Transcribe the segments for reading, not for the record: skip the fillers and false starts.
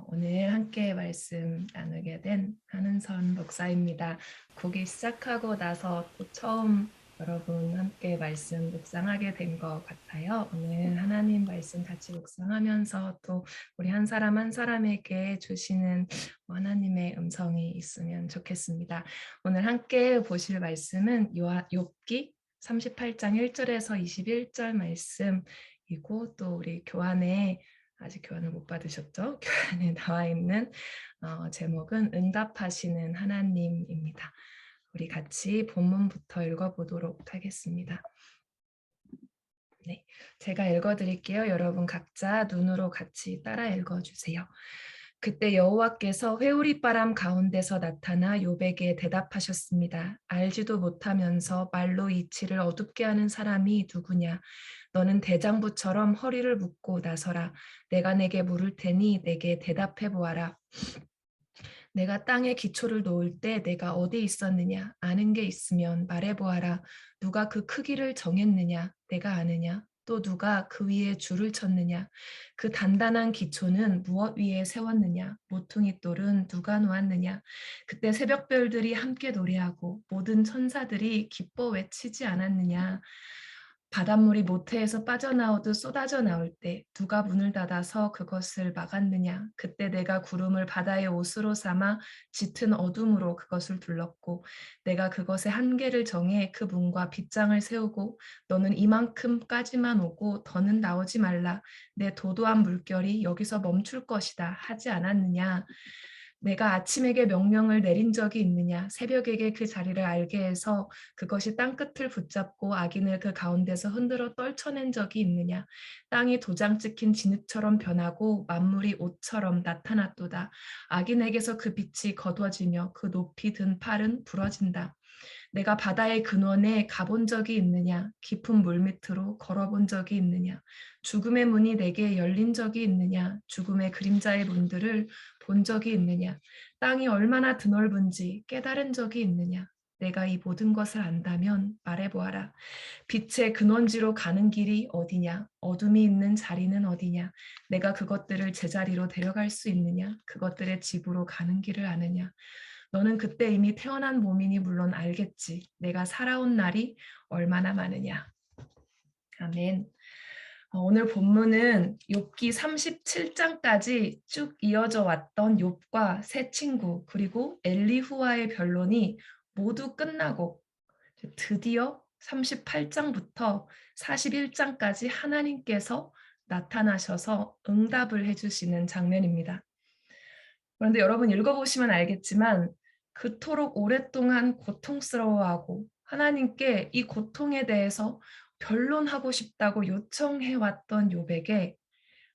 오늘 함께 말씀 나누게 된 한은선 목사입니다. 곡이 시작하고 나서 또 처음 여러분 함께 말씀 묵상하게 된 것 같아요. 오늘 하나님 말씀 같이 묵상하면서 또 우리 한 사람 한 사람에게 주시는 하나님의 음성이 있으면 좋겠습니다. 오늘 함께 보실 말씀은 욥기 38장 1절에서 21절 말씀이고 또 우리 교환에 아직 교환을 못 받으셨죠? 교환에 나와 있는 제목은 응답하시는 하나님입니다. 우리 같이 본문부터 읽어보도록 하겠습니다. 네, 제가 읽어드릴게요. 여러분 각자 눈으로 같이 따라 읽어주세요. 그때 여호와께서 회오리바람 가운데서 나타나 욥에게 대답하셨습니다. 알지도 못하면서 말로 이치를 어둡게 하는 사람이 누구냐? 너는 대장부처럼 허리를 묶고 나서라. 내가 내게 물을 테니 내게 대답해 보아라. 내가 땅에 기초를 놓을 때 내가 어디 있었느냐? 아는 게 있으면 말해보아라. 누가 그 크기를 정했느냐? 내가 아느냐? 또 누가 그 위에 줄을 쳤느냐? 그 단단한 기초는 무엇 위에 세웠느냐? 모퉁이 돌은 누가 놓았느냐? 그때 새벽별들이 함께 노래하고 모든 천사들이 기뻐 외치지 않았느냐? 바닷물이 모태에서 빠져나오듯 쏟아져 나올 때 누가 문을 닫아서 그것을 막았느냐? 그때 내가 구름을 바다의 옷으로 삼아 짙은 어둠으로 그것을 둘렀고 내가 그것의 한계를 정해 그 문과 빗장을 세우고 너는 이만큼까지만 오고 더는 나오지 말라. 내 도도한 물결이 여기서 멈출 것이다 하지 않았느냐? 내가 아침에게 명령을 내린 적이 있느냐? 새벽에게 그 자리를 알게 해서 그것이 땅끝을 붙잡고 악인을 그 가운데서 흔들어 떨쳐낸 적이 있느냐? 땅이 도장 찍힌 진흙처럼 변하고 만물이 옷처럼 나타났도다. 악인에게서 그 빛이 거두어지며 그 높이 든 팔은 부러진다. 내가 바다의 근원에 가본 적이 있느냐? 깊은 물 밑으로 걸어본 적이 있느냐? 죽음의 문이 내게 열린 적이 있느냐? 죽음의 그림자의 문들을 본 적이 있느냐? 땅이 얼마나 드넓은지 깨달은 적이 있느냐? 내가 이 모든 것을 안다면 말해보아라. 빛의 근원지로 가는 길이 어디냐? 어둠이 있는 자리는 어디냐? 내가 그것들을 제자리로 데려갈 수 있느냐? 그것들의 집으로 가는 길을 아느냐? 너는 그때 이미 태어난 몸이니 물론 알겠지. 내가 살아온 날이 얼마나 많으냐. 아멘. 오늘 본문은 욥기 37장까지 쭉 이어져 왔던 욥과 세 친구 그리고 엘리후와의 변론이 모두 끝나고 드디어 38장부터 41장까지 하나님께서 나타나셔서 응답을 해주시는 장면입니다. 그런데 여러분 읽어보시면 알겠지만 그토록 오랫동안 고통스러워하고 하나님께 이 고통에 대해서 변론하고 싶다고 요청해왔던 욥에게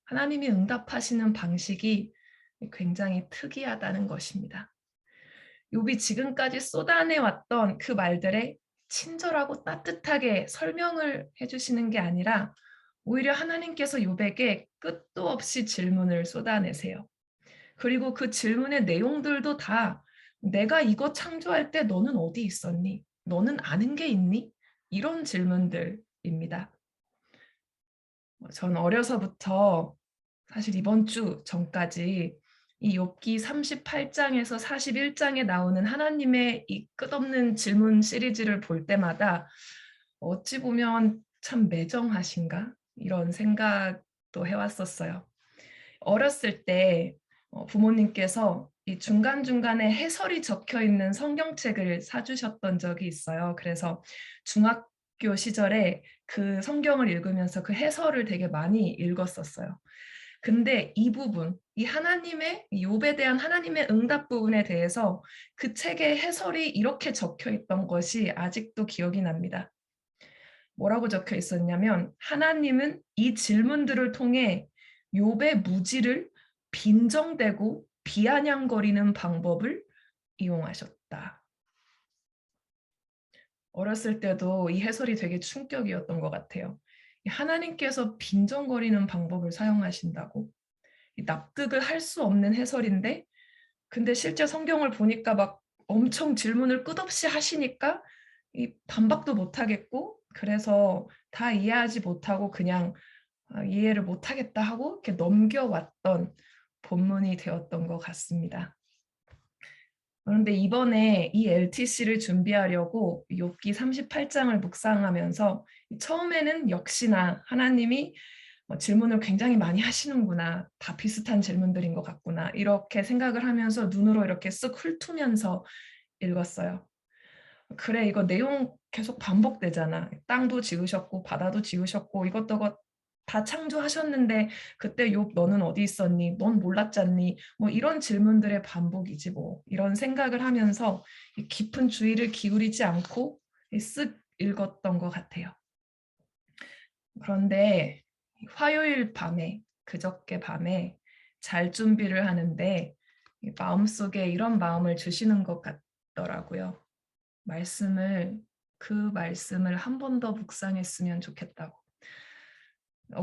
하나님이 응답하시는 방식이 굉장히 특이하다는 것입니다. 욥이 지금까지 쏟아내왔던 그 말들에 친절하고 따뜻하게 설명을 해주시는 게 아니라 오히려 하나님께서 욥에게 끝도 없이 질문을 쏟아내세요. 그리고 그 질문의 내용들도 다 내가 이거 창조할 때 너는 어디 있었니? 너는 아는 게 있니? 이런 질문들입니다. 전 어려서부터 사실 이번 주 전까지 이 욥기 38장에서 41장에 나오는 하나님의 이 끝없는 질문 시리즈를 볼 때마다 어찌 보면 참 매정하신가? 이런 생각도 해왔었어요. 어렸을 때 부모님께서 이 중간중간에 해설이 적혀 있는 성경책을 사주셨던 적이 있어요. 그래서 중학교 시절에 그 성경을 읽으면서 그 해설을 되게 많이 읽었었어요. 근데 이 부분, 이 하나님의 이 욥에 대한 하나님의 응답 부분에 대해서 그 책의 해설이 이렇게 적혀 있던 것이 아직도 기억이 납니다. 뭐라고 적혀 있었냐면 하나님은 이 질문들을 통해 욥의 무지를 빈정대고 비아냥거리는 방법을 이용하셨다. 어렸을 때도 이 해설이 되게 충격이었던 것 같아요. 하나님께서 빈정거리는 방법을 사용하신다고? 납득을 할 수 없는 해설인데 근데 실제 성경을 보니까 막 엄청 질문을 끝없이 하시니까 이 반박도 못 하겠고 그래서 다 이해하지 못하고 그냥 이해를 못 하겠다 하고 이렇게 넘겨왔던 본문이 되었던 것 같습니다. 그런데 이번에 이 LTC를 준비하려고 욥기 38장을 묵상하면서 처음에는 역시나 하나님이 질문을 굉장히 많이 하시는구나. 다 비슷한 질문들인 것 같구나. 이렇게 생각을 하면서 눈으로 이렇게 쓱 훑으면서 읽었어요. 그래, 이거 내용 계속 반복되잖아. 땅도 지으셨고 바다도 지으셨고 이것저것 다 창조하셨는데 그때 욥 너는 어디 있었니? 넌 몰랐잖니? 뭐 이런 질문들의 반복이지 뭐. 이런 생각을 하면서 깊은 주의를 기울이지 않고 쓱 읽었던 것 같아요. 그런데 화요일 밤에, 그저께 밤에 잘 준비를 하는데 마음속에 이런 마음을 주시는 것 같더라고요. 그 말씀을 한 번 더 묵상했으면 좋겠다고.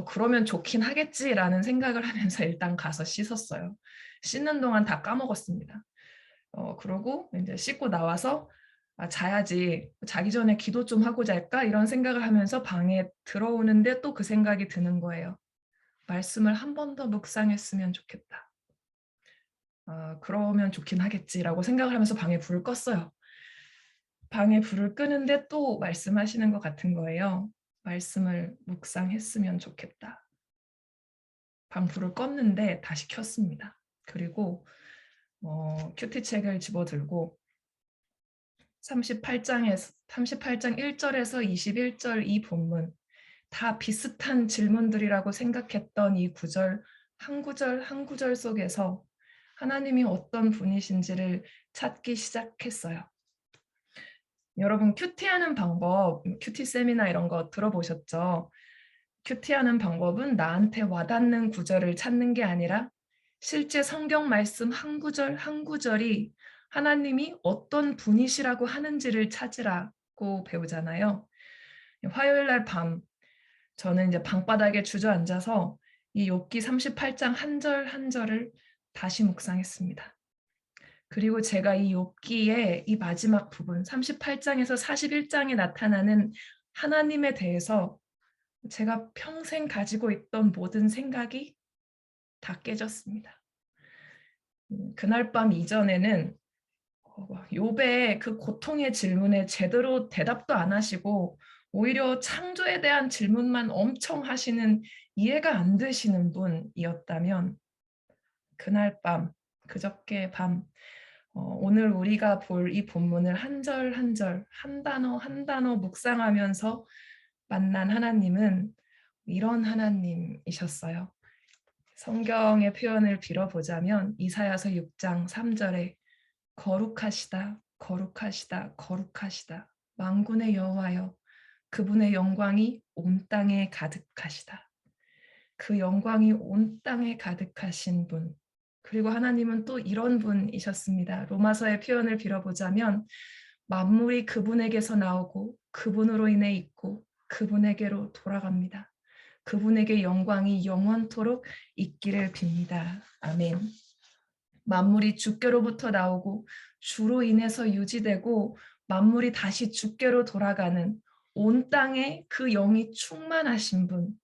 그러면 좋긴 하겠지라는 생각을 하면서 일단 가서 씻었어요. 씻는 동안 다 까먹었습니다. 그러고 이제 씻고 나와서 자야지. 자기 전에 기도 좀 하고 잘까? 이런 생각을 하면서 방에 들어오는데 또 그 생각이 드는 거예요. 말씀을 한 번 더 묵상했으면 좋겠다. 그러면 좋긴 하겠지라고 생각을 하면서 방에 불을 껐어요. 방에 불을 끄는데 또 말씀하시는 것 같은 거예요. 말씀을 묵상했으면 좋겠다. 방 불을 껐는데 다시 켰습니다. 그리고 큐티책을 집어들고 38장 1절에서 21절 이 본문 다 비슷한 질문들이라고 생각했던 이 구절 한 구절 한 구절 속에서 하나님이 어떤 분이신지를 찾기 시작했어요. 여러분 큐티하는 방법, 큐티 세미나 이런 거 들어보셨죠? 큐티하는 방법은 나한테 와닿는 구절을 찾는 게 아니라 실제 성경 말씀 한 구절 한 구절이 하나님이 어떤 분이시라고 하는지를 찾으라고 배우잖아요. 화요일 날 밤 저는 이제 방바닥에 주저앉아서 이 욥기 38장 한 절 한 절을 다시 묵상했습니다. 그리고 제가 이 욥기의 이 마지막 부분 38장에서 41장에 나타나는 하나님에 대해서 제가 평생 가지고 있던 모든 생각이 다 깨졌습니다. 그날 밤 이전에는 욥의 그 고통의 질문에 제대로 대답도 안 하시고 오히려 창조에 대한 질문만 엄청 하시는 이해가 안 되시는 분이었다면 그날 밤, 그저께 밤 오늘 우리가 볼 이 본문을 한 절 한 절, 한 단어 한 단어 묵상하면서 만난 하나님은 이런 하나님이셨어요. 성경의 표현을 빌어보자면 이사야서 6장 3절에 거룩하시다, 거룩하시다, 거룩하시다. 만군의 여호와여, 그분의 영광이 온 땅에 가득하시다. 그 영광이 온 땅에 가득하신 분. 그리고 하나님은 또 이런 분이셨습니다. 로마서의 표현을 빌어보자면 만물이 그분에게서 나오고 그분으로 인해 있고 그분에게로 돌아갑니다. 그분에게 영광이 영원토록 있기를 빕니다. 아멘. 만물이 주께로부터 나오고 주로 인해서 유지되고 만물이 다시 주께로 돌아가는 온 땅에 그 영이 충만하신 분.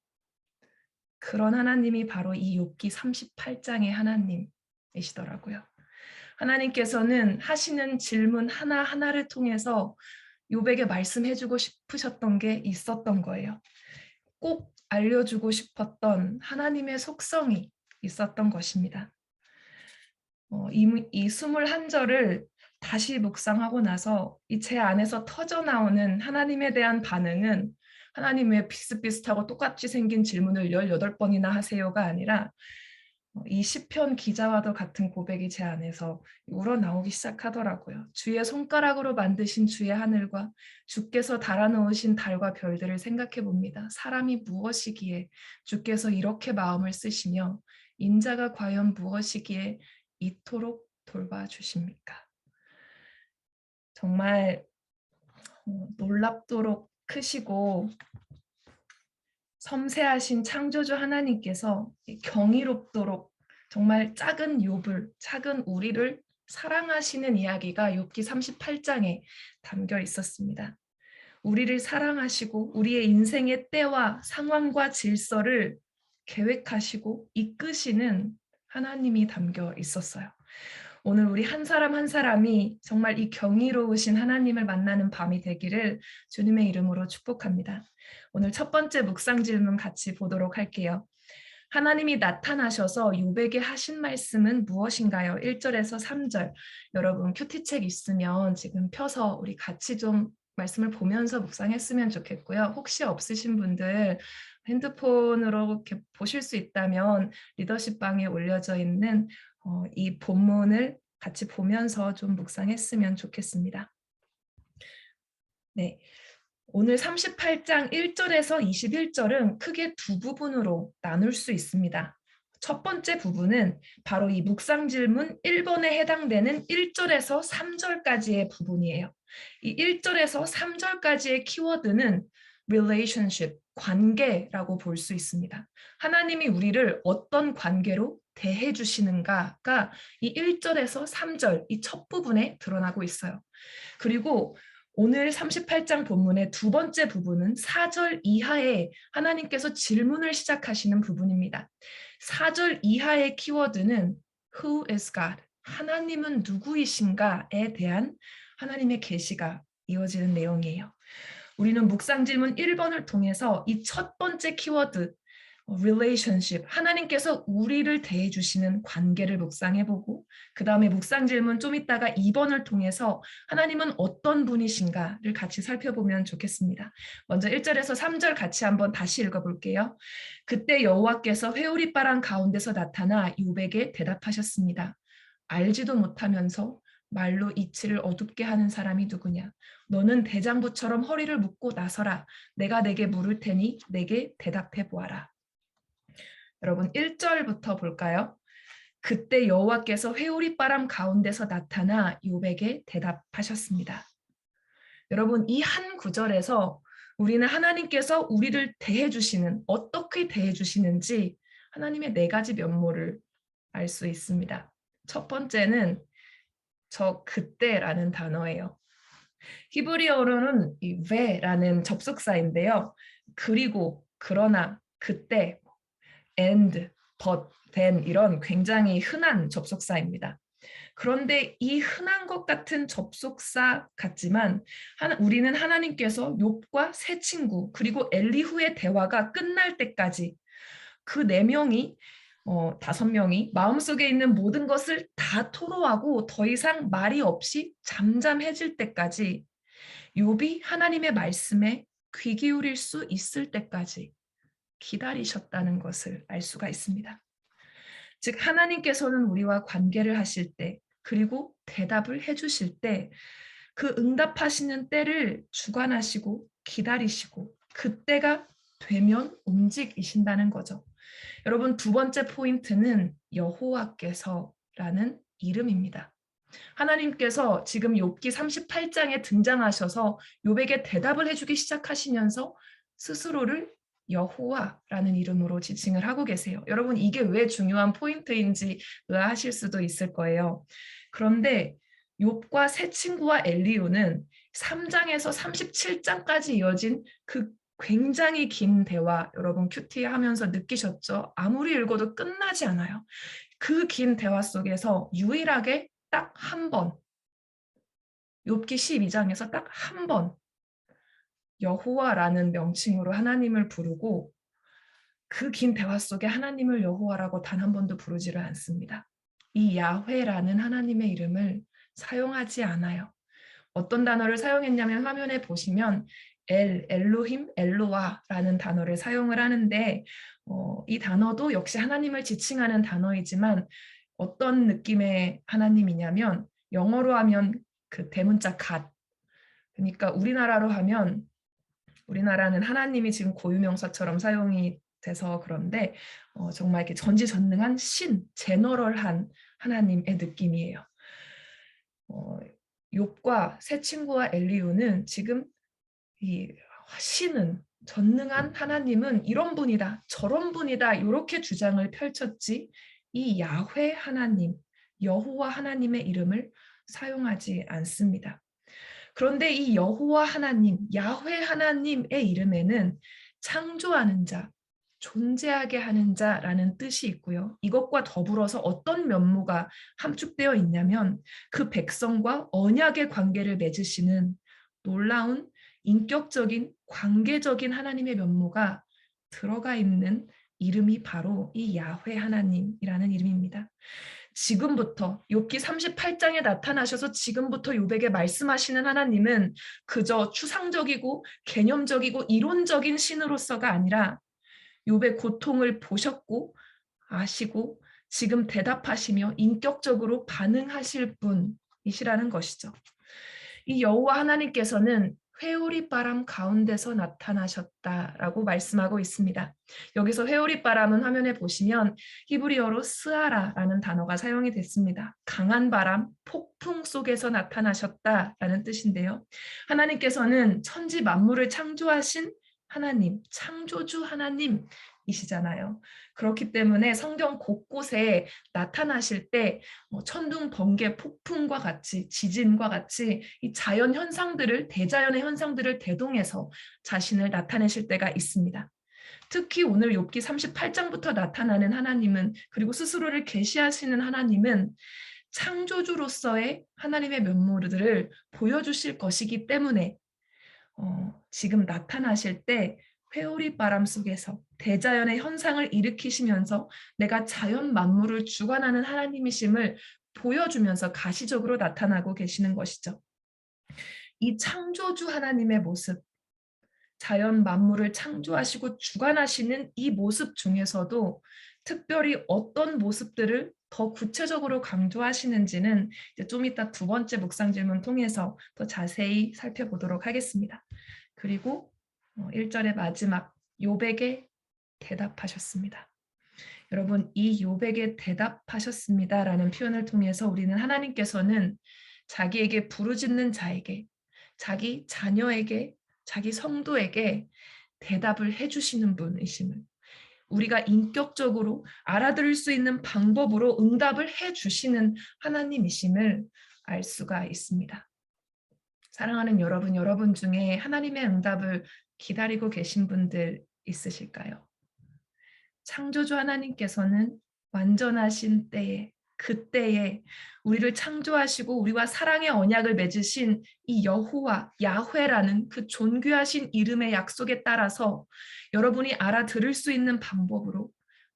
그런 하나님이 바로 이 욥기 38장의 하나님이시더라고요. 하나님께서는 하시는 질문 하나하나를 통해서 욥에게 말씀해주고 싶으셨던 게 있었던 거예요. 꼭 알려주고 싶었던 하나님의 속성이 있었던 것입니다. 이 21절을 다시 묵상하고 나서 이 제 안에서 터져 나오는 하나님에 대한 반응은 하나님 왜 비슷비슷하고 똑같이 생긴 질문을 18번이나 하세요가 아니라 이 시편 기자와도 같은 고백이 제 안에서 우러나오기 시작하더라고요. 주의 손가락으로 만드신 주의 하늘과 주께서 달아놓으신 달과 별들을 생각해 봅니다. 사람이 무엇이기에 주께서 이렇게 마음을 쓰시며 인자가 과연 무엇이기에 이토록 돌봐주십니까? 정말 놀랍도록 크시고 섬세하신 창조주 하나님께서 경이롭도록 정말 작은 욥을, 작은 우리를 사랑하시는 이야기가 욥기 38장에 담겨 있었습니다. 우리를 사랑하시고 우리의 인생의 때와 상황과 질서를 계획하시고 이끄시는 하나님이 담겨 있었어요. 오늘 우리 한 사람 한 사람이 정말 이 경이로우신 하나님을 만나는 밤이 되기를 주님의 이름으로 축복합니다. 오늘 첫 번째 묵상 질문 같이 보도록 할게요. 하나님이 나타나셔서 욥에게 하신 말씀은 무엇인가요? 1절에서 3절. 여러분 큐티책 있으면 지금 펴서 우리 같이 좀 말씀을 보면서 묵상했으면 좋겠고요. 혹시 없으신 분들 핸드폰으로 이렇게 보실 수 있다면 리더십 방에 올려져 있는 이 본문을 같이 보면서 좀 묵상했으면 좋겠습니다. 네. 오늘 38장 1절에서 21절은 크게 두 부분으로 나눌 수 있습니다. 첫 번째 부분은 바로 이 묵상 질문 1번에 해당되는 1절에서 3절까지의 부분이에요. 이 1절에서 3절까지의 키워드는 relationship, 관계라고 볼 수 있습니다. 하나님이 우리를 어떤 관계로 대해 주시는가가 이 1절에서 3절, 이 첫 부분에 드러나고 있어요. 그리고 오늘 38장 본문의 두 번째 부분은 4절 이하에 하나님께서 질문을 시작하시는 부분입니다. 4절 이하의 키워드는 Who is God? 하나님은 누구이신가에 대한 하나님의 계시가 이어지는 내용이에요. 우리는 묵상 질문 1번을 통해서 이 첫 번째 키워드 relationship, 하나님께서 우리를 대해 주시는 관계를 묵상해보고 그 다음에 묵상 질문 좀 이따가 2번을 통해서 하나님은 어떤 분이신가를 같이 살펴보면 좋겠습니다. 먼저 1절에서 3절 같이 한번 다시 읽어볼게요. 그때 여호와께서 회오리바람 가운데서 나타나 욥에게 대답하셨습니다. 알지도 못하면서 말로 이치를 어둡게 하는 사람이 누구냐? 너는 대장부처럼 허리를 묶고 나서라. 내가 내게 물을 테니 내게 대답해 보아라. 여러분 1절부터 볼까요? 그때 여호와께서 회오리바람 가운데서 나타나 욥에게 대답하셨습니다. 여러분 이 한 구절에서 우리는 하나님께서 우리를 대해 주시는, 어떻게 대해 주시는지 하나님의 네 가지 면모를 알 수 있습니다. 첫 번째는 저 그때라는 단어예요. 히브리어로는 이 왜라는 접속사인데요. 그리고, 그러나, 그때, and, but, then 이런 굉장히 흔한 접속사입니다. 그런데 이 흔한 것 같은 접속사 같지만 우리는 하나님께서 욥과 세 친구 그리고 엘리후의 대화가 끝날 때까지 그 네 명이 5명이 마음속에 있는 모든 것을 다 토로하고 더 이상 말이 없이 잠잠해질 때까지 욥이 하나님의 말씀에 귀 기울일 수 있을 때까지 기다리셨다는 것을 알 수가 있습니다. 즉 하나님께서는 우리와 관계를 하실 때 그리고 대답을 해주실 때 그 응답하시는 때를 주관하시고 기다리시고 그때가 되면 움직이신다는 거죠. 여러분 두 번째 포인트는 여호와께서라는 이름입니다. 하나님께서 지금 욥기 38장에 등장하셔서 욥에게 대답을 해주기 시작하시면서 스스로를 여호와라는 이름으로 지칭을 하고 계세요. 여러분 이게 왜 중요한 포인트인지 의아하실 수도 있을 거예요. 그런데 욥과 세 친구와 엘리후는 3장에서 37장까지 이어진 그 굉장히 긴 대화, 여러분 큐티 하면서 느끼셨죠? 아무리 읽어도 끝나지 않아요. 그 긴 대화 속에서 유일하게 딱 한 번, 욥기 12장에서 딱 한 번 여호와라는 명칭으로 하나님을 부르고 그 긴 대화 속에 하나님을 여호와라고 단 한 번도 부르지를 않습니다. 이 야훼라는 하나님의 이름을 사용하지 않아요. 어떤 단어를 사용했냐면 화면에 보시면 엘로힘, 엘로아라는 단어를 사용을 하는데 이 단어도 역시 하나님을 지칭하는 단어이지만 어떤 느낌의 하나님이냐면 영어로 하면 그 대문자 갓, 그러니까 우리나라로 하면 우리나라는 하나님이 지금 고유명사처럼 사용이 돼서 그런데 정말 이렇게 전지전능한 신, 제너럴한 하나님의 느낌이에요. 욥과 세 친구와 엘리후는 지금 이 신은 전능한 하나님은 이런 분이다, 저런 분이다 이렇게 주장을 펼쳤지 이 야훼 하나님, 여호와 하나님의 이름을 사용하지 않습니다. 그런데 이 여호와 하나님, 야훼 하나님의 이름에는 창조하는 자, 존재하게 하는 자라는 뜻이 있고요. 이것과 더불어서 어떤 면모가 함축되어 있냐면 그 백성과 언약의 관계를 맺으시는 놀라운 인격적인 관계적인 하나님의 면모가 들어가 있는 이름이 바로 이 야훼 하나님이라는 이름입니다. 지금부터 욥기 38장에 나타나셔서 지금부터 욥에게 말씀하시는 하나님은 그저 추상적이고 개념적이고 이론적인 신으로서가 아니라 욥의 고통을 보셨고 아시고 지금 대답하시며 인격적으로 반응하실 분이시라는 것이죠. 이 여호와 하나님께서는 회오리 바람 가운데서 나타나셨다라고 말씀하고 있습니다. 여기서 회오리 바람은 화면에 보시면 히브리어로 스아라라는 단어가 사용이 됐습니다. 강한 바람, 폭풍 속에서 나타나셨다라는 뜻인데요. 하나님께서는 천지 만물을 창조하신 하나님, 창조주 하나님이시잖아요. 그렇기 때문에 성경 곳곳에 나타나실 때 천둥, 번개, 폭풍과 같이 지진과 같이 이 자연 현상들을 대자연의 현상들을 대동해서 자신을 나타내실 때가 있습니다. 특히 오늘 욥기 38장부터 나타나는 하나님은 그리고 스스로를 계시하시는 하나님은 창조주로서의 하나님의 면모들을 보여주실 것이기 때문에 지금 나타나실 때 회오리 바람 속에서 대자연의 현상을 일으키시면서 내가 자연 만물을 주관하는 하나님이심을 보여주면서 가시적으로 나타나고 계시는 것이죠. 이 창조주 하나님의 모습, 자연 만물을 창조하시고 주관하시는 이 모습 중에서도 특별히 어떤 모습들을 더 구체적으로 강조하시는지는 이제 좀 이따 두 번째 묵상 질문 통해서 더 자세히 살펴보도록 하겠습니다. 그리고 1절의 마지막 욥에게 대답하셨습니다. 여러분, 이 욥에게 대답하셨습니다라는 표현을 통해서 우리는 하나님께서는 자기에게 부르짖는 자에게, 자기 자녀에게, 자기 성도에게 대답을 해주시는 분이심을, 우리가 인격적으로 알아들을 수 있는 방법으로 응답을 해주시는 하나님이심을 알 수가 있습니다. 사랑하는 여러분, 여러분 중에 하나님의 응답을 기다리고 계신 분들 있으실까요? 창조주 하나님께서는 완전하신 때에, 그때에 우리를 창조하시고 우리와 사랑의 언약을 맺으신 이 여호와, 야훼라는 그 존귀하신 이름의 약속에 따라서 여러분이 알아들을 수 있는 방법으로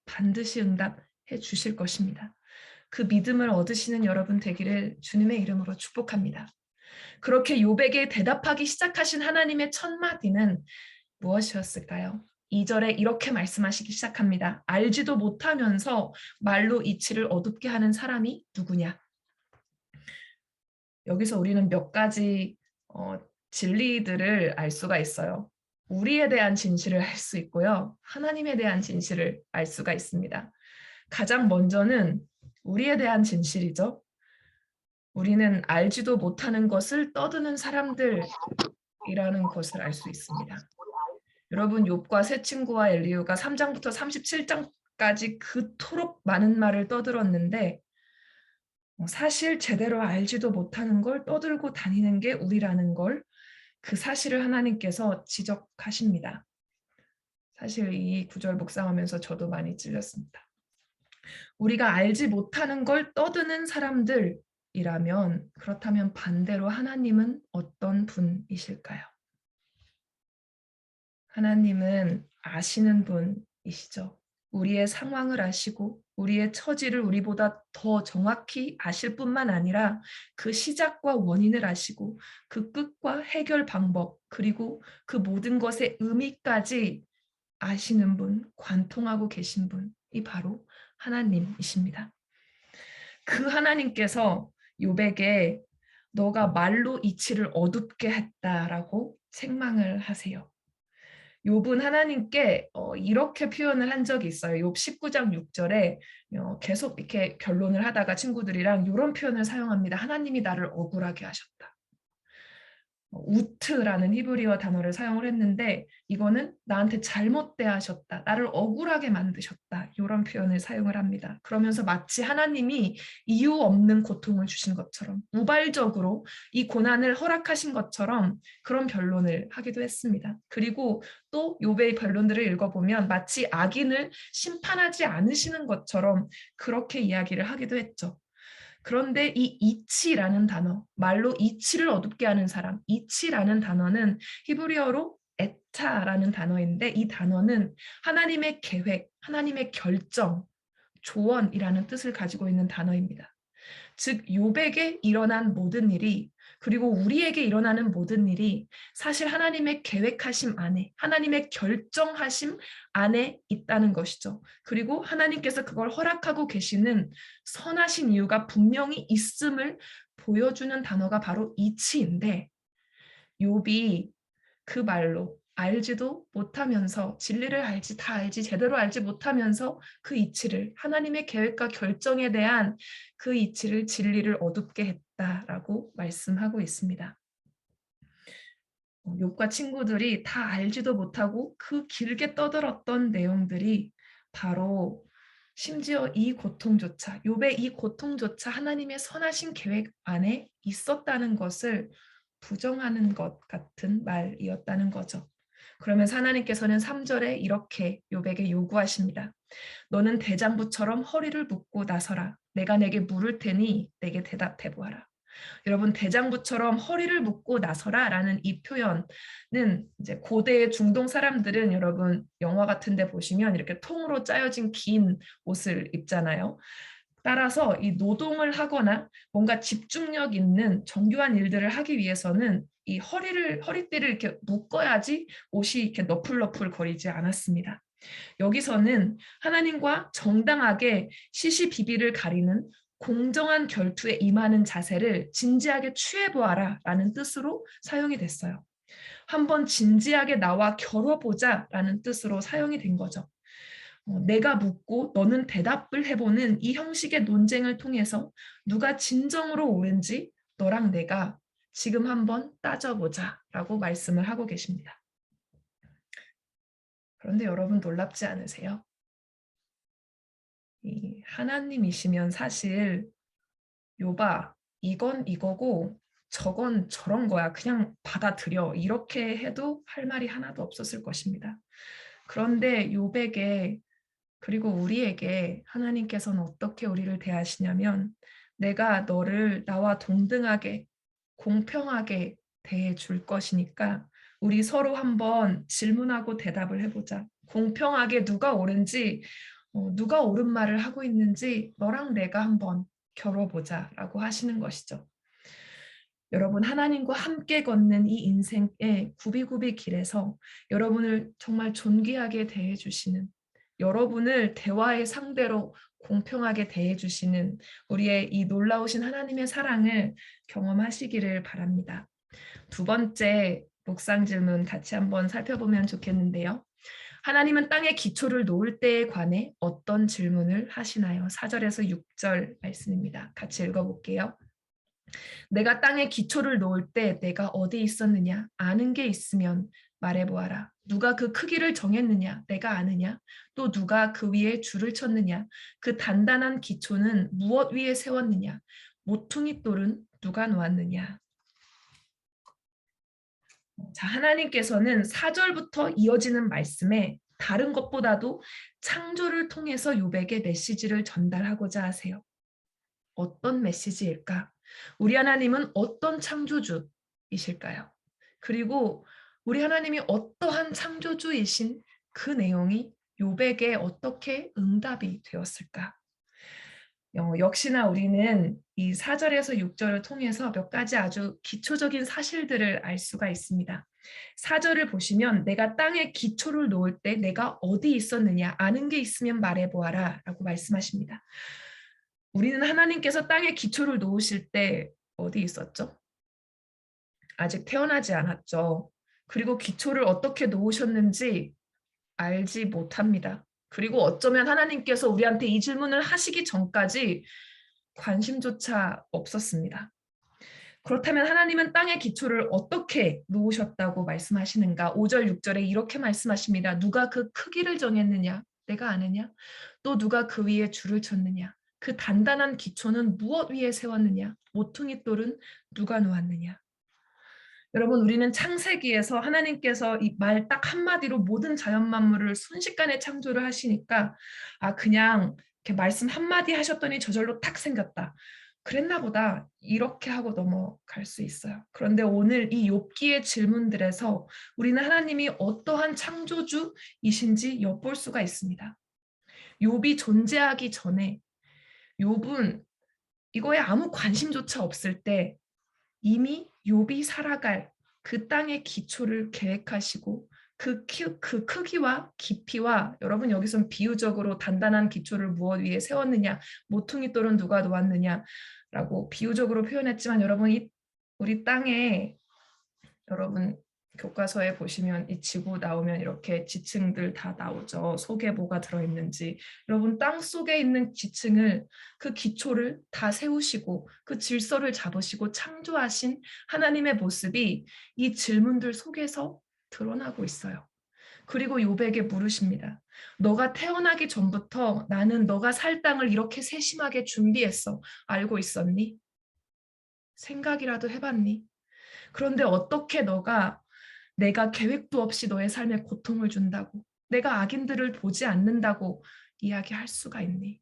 반드시 응답해 주실 것입니다. 그 믿음을 얻으시는 여러분 되기를 주님의 이름으로 축복합니다. 그렇게 욥에게 대답하기 시작하신 하나님의 첫 마디는 무엇이었을까요? 2절에 이렇게 말씀하시기 시작합니다. 알지도 못하면서 말로 이치를 어둡게 하는 사람이 누구냐? 여기서 우리는 몇 가지 진리들을 알 수가 있어요. 우리에 대한 진실을 알 수 있고요. 하나님에 대한 진실을 알 수가 있습니다. 가장 먼저는 우리에 대한 진실이죠. 우리는 알지도 못하는 것을 떠드는 사람들이라는 것을 알 수 있습니다. 여러분, 욥과 세 친구와 엘리후가 3장부터 37장까지 그토록 많은 말을 떠들었는데 사실 제대로 알지도 못하는 걸 떠들고 다니는 게 우리라는 걸, 그 사실을 하나님께서 지적하십니다. 사실 이 구절 묵상하면서 저도 많이 찔렸습니다. 우리가 알지 못하는 걸 떠드는 사람들이라면 그렇다면 반대로 하나님은 어떤 분이실까요? 하나님은 아시는 분이시죠. 우리의 상황을 아시고 우리의 처지를 우리보다 더 정확히 아실 뿐만 아니라 그 시작과 원인을 아시고 그 끝과 해결 방법, 그리고 그 모든 것의 의미까지 아시는 분, 관통하고 계신 분이 바로 하나님이십니다. 그 하나님께서 욥에게 너가 말로 이치를 어둡게 했다라고 책망을 하세요. 욥은 하나님께 이렇게 표현을 한 적이 있어요. 욥 19장 6절에 계속 이렇게 결론을 하다가 친구들이랑 이런 표현을 사용합니다. 하나님이 나를 억울하게 하셨다. 우트라는 히브리어 단어를 사용을 했는데 이거는 나한테 잘못 대하셨다, 나를 억울하게 만드셨다, 이런 표현을 사용을 합니다. 그러면서 마치 하나님이 이유 없는 고통을 주신 것처럼 우발적으로 이 고난을 허락하신 것처럼 그런 변론을 하기도 했습니다. 그리고 또 욥의 변론들을 읽어보면 마치 악인을 심판하지 않으시는 것처럼 그렇게 이야기를 하기도 했죠. 그런데 이 이치라는 단어, 말로 이치를 어둡게 하는 사람, 이치라는 단어는 히브리어로 에타라는 단어인데 이 단어는 하나님의 계획, 하나님의 결정, 조언이라는 뜻을 가지고 있는 단어입니다. 즉 욥에게 일어난 모든 일이, 그리고 우리에게 일어나는 모든 일이 사실 하나님의 계획하심 안에, 하나님의 결정하심 안에 있다는 것이죠. 그리고 하나님께서 그걸 허락하고 계시는 선하신 이유가 분명히 있음을 보여주는 단어가 바로 이치인데, 욥이 그 말로 알지도 못하면서, 진리를 알지 다 알지 제대로 알지 못하면서 그 이치를, 하나님의 계획과 결정에 대한 그 이치를, 진리를 어둡게 했다라고 말씀하고 있습니다. 욥과 친구들이 다 알지도 못하고 그 길게 떠들었던 내용들이 바로 심지어 이 고통조차, 욥의 이 고통조차 하나님의 선하신 계획 안에 있었다는 것을 부정하는 것 같은 말이었다는 거죠. 그러면서 하나님께서는 3절에 이렇게 욥에게 요구하십니다. 너는 대장부처럼 허리를 묶고 나서라. 내가 내게 물을 테니 내게 대답해 보아라. 여러분, 대장부처럼 허리를 묶고 나서라라는 이 표현은, 이제 고대의 중동 사람들은 여러분 영화 같은 데 보시면 이렇게 통으로 짜여진 긴 옷을 입잖아요. 따라서 이 노동을 하거나 뭔가 집중력 있는 정교한 일들을 하기 위해서는 이 허리띠를 이렇게 묶어야지 옷이 이렇게 너풀너풀 거리지 않았습니다. 여기서는 하나님과 정당하게 시시비비를 가리는 공정한 결투에 임하는 자세를 진지하게 취해보아라 라는 뜻으로 사용이 됐어요. 한번 진지하게 나와 겨뤄보자 라는 뜻으로 사용이 된 거죠. 내가 묻고 너는 대답을 해보는 이 형식의 논쟁을 통해서 누가 진정으로 옳은지 너랑 내가 지금 한번 따져보자 라고 말씀을 하고 계십니다. 그런데 여러분 놀랍지 않으세요? 이 하나님이시면 사실 욥아, 이건 이거고 저건 저런 거야, 그냥 받아들여, 이렇게 해도 할 말이 하나도 없었을 것입니다. 그런데 욥에게, 그리고 우리에게 하나님께서는 어떻게 우리를 대하시냐면, 내가 너를 나와 동등하게 공평하게 대해 줄 것이니까 우리 서로 한번 질문하고 대답을 해보자. 공평하게 누가 옳은지, 누가 옳은 말을 하고 있는지 너랑 내가 한번 겨뤄보자라고 하시는 것이죠. 여러분, 하나님과 함께 걷는 이 인생의 굽이굽이 길에서 여러분을 정말 존귀하게 대해주시는, 여러분을 대화의 상대로 공평하게 대해주시는 우리의 이 놀라우신 하나님의 사랑을 경험하시기를 바랍니다. 두 번째 묵상 질문 같이 한번 살펴보면 좋겠는데요. 하나님은 땅의 기초를 놓을 때에 관해 어떤 질문을 하시나요? 4절에서 6절 말씀입니다. 같이 읽어볼게요. 내가 땅에 기초를 놓을 때 내가 어디 있었느냐? 아는 게 있으면 말해보아라. 누가 그 크기를 정했느냐? 내가 아느냐? 또 누가 그 위에 줄을 쳤느냐? 그 단단한 기초는 무엇 위에 세웠느냐? 모퉁이 돌은 누가 놓았느냐? 자, 하나님께서는 4절부터 이어지는 말씀에 다른 것보다도 창조를 통해서 욥에게 메시지를 전달하고자 하세요. 어떤 메시지일까? 우리 하나님은 어떤 창조주이실까요? 그리고 우리 하나님이 어떠한 창조주이신 그 내용이 욥에게 어떻게 응답이 되었을까? 역시나 우리는 이 4절에서 6절을 통해서 몇 가지 아주 기초적인 사실들을 알 수가 있습니다. 4절을 보시면 내가 땅에 기초를 놓을 때 내가 어디 있었느냐, 아는 게 있으면 말해보아라 라고 말씀하십니다. 우리는 하나님께서 땅에 기초를 놓으실 때 어디 있었죠? 아직 태어나지 않았죠. 그리고 기초를 어떻게 놓으셨는지 알지 못합니다. 그리고 어쩌면 하나님께서 우리한테 이 질문을 하시기 전까지 관심조차 없었습니다. 그렇다면 하나님은 땅의 기초를 어떻게 놓으셨다고 말씀하시는가? 5절, 6절에 이렇게 말씀하십니다. 누가 그 크기를 정했느냐? 내가 아느냐? 또 누가 그 위에 줄을 쳤느냐? 그 단단한 기초는 무엇 위에 세웠느냐? 모퉁이 돌은 누가 놓았느냐? 여러분, 우리는 창세기에서 하나님께서 이 말 딱 한마디로 모든 자연 만물을 순식간에 창조를 하시니까 그냥 이렇게 말씀 한마디 하셨더니 저절로 탁 생겼다. 그랬나 보다 이렇게 하고 넘어갈 수 있어요. 그런데 오늘 이 욥기의 질문들에서 우리는 하나님이 어떠한 창조주이신지 엿볼 수가 있습니다. 욥이 존재하기 전에 욥은 이거에 아무 관심조차 없을 때 이미 욥이 살아갈 그 땅의 기초를 계획하시고 그 크기와 깊이와 여러분 여기선 비유적으로 단단한 기초를 무엇 위에 세웠느냐 모퉁이 돌은 누가 놓았느냐라고 비유적으로 표현했지만 여러분 우리 땅에 여러분 교과서에 보시면 이 지구 나오면 이렇게 지층들 다 나오죠. 속에 뭐가 들어있는지. 여러분 땅 속에 있는 지층을 그 기초를 다 세우시고 그 질서를 잡으시고 창조하신 하나님의 모습이 이 질문들 속에서 드러나고 있어요. 그리고 욥에게 물으십니다. 너가 태어나기 전부터 나는 너가 살 땅을 이렇게 세심하게 준비했어. 알고 있었니? 생각이라도 해봤니? 그런데 어떻게 내가 계획도 없이 너의 삶에 고통을 준다고, 내가 악인들을 보지 않는다고 이야기할 수가 있니?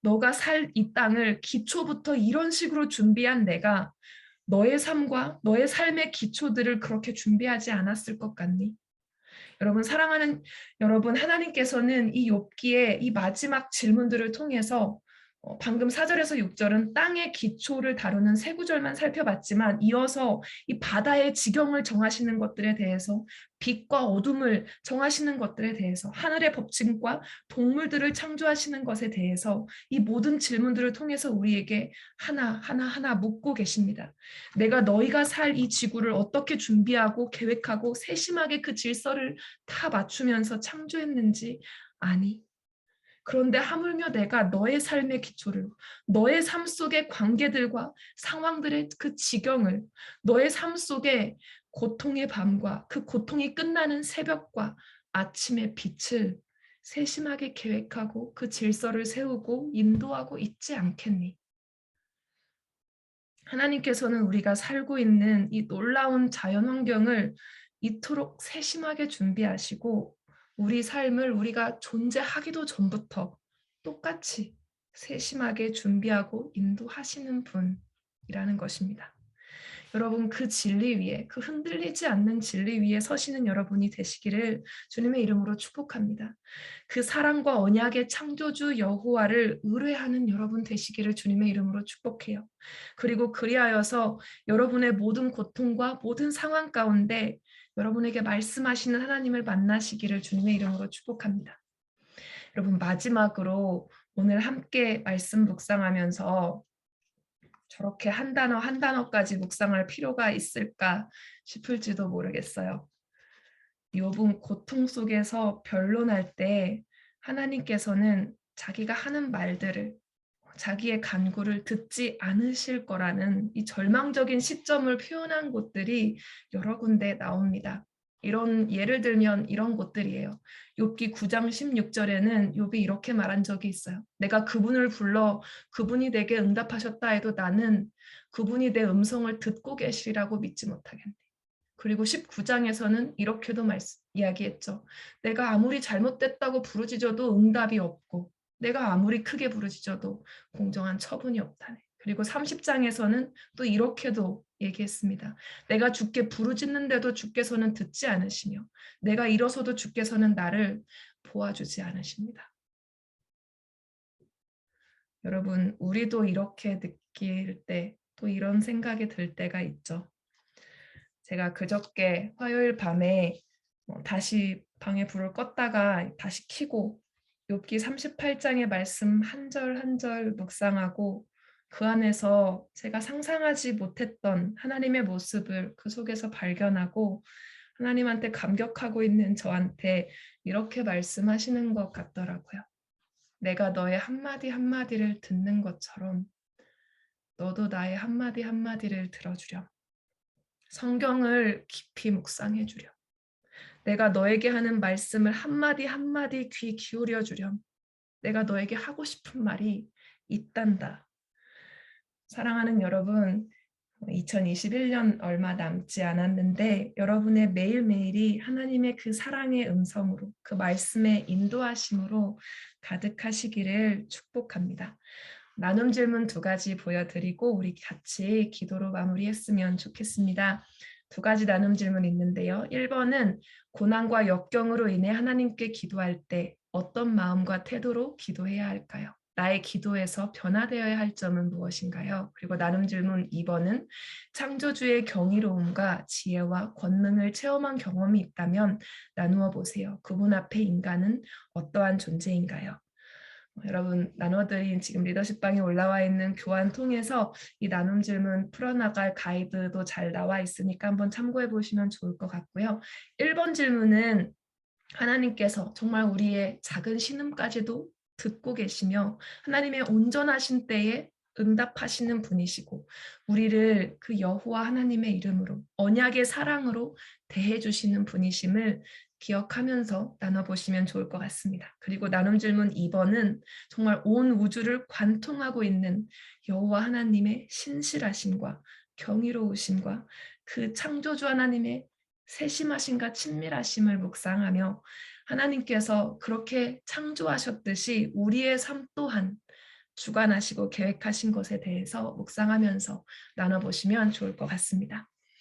너가 살 이 땅을 기초부터 이런 식으로 준비한 내가 너의 삶과 너의 삶의 기초들을 그렇게 준비하지 않았을 것 같니? 여러분 사랑하는 여러분, 하나님께서는 이 욥기의 이 마지막 질문들을 통해서 방금 4절에서 6절은 땅의 기초를 다루는 세 구절만 살펴봤지만 이어서 이 바다의 지경을 정하시는 것들에 대해서 빛과 어둠을 정하시는 것들에 대해서 하늘의 법칙과 동물들을 창조하시는 것에 대해서 이 모든 질문들을 통해서 우리에게 하나 묻고 계십니다. 내가 너희가 살 이 지구를 어떻게 준비하고 계획하고 세심하게 그 질서를 다 맞추면서 창조했는지 아니? 그런데 하물며 내가 너의 삶의 기초를, 너의 삶 속의 관계들과 상황들의 그 지경을, 너의 삶 속의 고통의 밤과 그 고통이 끝나는 새벽과 아침의 빛을 세심하게 계획하고 그 질서를 세우고 인도하고 있지 않겠니? 하나님께서는 우리가 살고 있는 이 놀라운 자연 환경을 이토록 세심하게 준비하시고 우리 삶을 우리가 존재하기도 전부터 똑같이 세심하게 준비하고 인도하시는 분이라는 것입니다. 여러분 그 진리 위에, 그 흔들리지 않는 진리 위에 서시는 여러분이 되시기를 주님의 이름으로 축복합니다. 그 사랑과 언약의 창조주 여호와를 의뢰하는 여러분 되시기를 주님의 이름으로 축복해요. 그리고 그리하여서 여러분의 모든 고통과 모든 상황 가운데 여러분에게 말씀하시는 하나님을 만나시기를 주님의 이름으로 축복합니다. 여러분 마지막으로 오늘 함께 말씀 묵상하면서 저렇게 한 단어 한 단어까지 묵상할 필요가 있을까 싶을지도 모르겠어요. 욥은 고통 속에서 변론할 때 하나님께서는 자기가 하는 말들을 자기의 간구를 듣지 않으실 거라는 이 절망적인 시점을 표현한 곳들이 여러 군데 나옵니다. 이런 예를 들면 이런 곳들이에요. 욥기 9장 16절에는 욥이 이렇게 말한 적이 있어요. 내가 그분을 불러 그분이 내게 응답하셨다 해도 나는 그분이 내 음성을 듣고 계시라고 믿지 못하겠네. 그리고 19장에서는 이렇게도 이야기했죠. 내가 아무리 잘못됐다고 부르짖어도 응답이 없고 내가 아무리 크게 부르짖어도 공정한 처분이 없다네. 그리고 30장에서는 또 이렇게도 얘기했습니다. 내가 주께 부르짖는데도 주께서는 듣지 않으시며 내가 일어서도 주께서는 나를 보아주지 않으십니다. 여러분 우리도 이렇게 느낄 때 또 이런 생각이 들 때가 있죠. 제가 그저께 화요일 밤에 다시 방에 불을 껐다가 다시 켜고 욥기 38장의 말씀 한 절 한 절 묵상하고 그 안에서 제가 상상하지 못했던 하나님의 모습을 그 속에서 발견하고 하나님한테 감격하고 있는 저한테 이렇게 말씀하시는 것 같더라고요. 내가 너의 한마디 한마디를 듣는 것처럼 너도 나의 한마디 한마디를 들어주렴. 성경을 깊이 묵상해 주렴. 내가 너에게 하는 말씀을 한마디 한마디 귀 기울여 주렴. 내가 너에게 하고 싶은 말이 있단다. 사랑하는 여러분, 2021년 얼마 남지 않았는데 여러분의 매일매일이 하나님의 그 사랑의 음성으로, 그 말씀의 인도하심으로 가득하시기를 축복합니다. 나눔 질문 2가지 보여드리고 우리 같이 기도로 마무리했으면 좋겠습니다. 2가지 나눔 질문 있는데요. 1번은 고난과 역경으로 인해 하나님께 기도할 때 어떤 마음과 태도로 기도해야 할까요? 나의 기도에서 변화되어야 할 점은 무엇인가요? 그리고 나눔 질문 2번은 창조주의 경이로움과 지혜와 권능을 체험한 경험이 있다면 나누어 보세요. 그분 앞에 인간은 어떠한 존재인가요? 여러분, 나눠드린 지금 리더십방에 올라와 있는 교환 통해서 이 나눔 질문 풀어나갈 가이드도 잘 나와 있으니까 한번 참고해 보시면 좋을 것 같고요. 1번 질문은 하나님께서 정말 우리의 작은 신음까지도 듣고 계시며 하나님의 온전하신 때에 응답하시는 분이시고 우리를 그 여호와 하나님의 이름으로 언약의 사랑으로 대해 주시는 분이심을 기억하면서 나눠보시면 좋을 것 같습니다. 그리고 나눔 질문 2번은 정말 온 우주를 관통하고 있는 여호와 하나님의 신실하심과 경이로우심과 그 창조주 하나님의 세심하심과 친밀하심을 묵상하며 하나님께서 그렇게 창조하셨듯이 우리의 삶 또한 주관하시고 계획하신 것에 대해서 묵상하면서 나눠보시면 좋을 것 같습니다.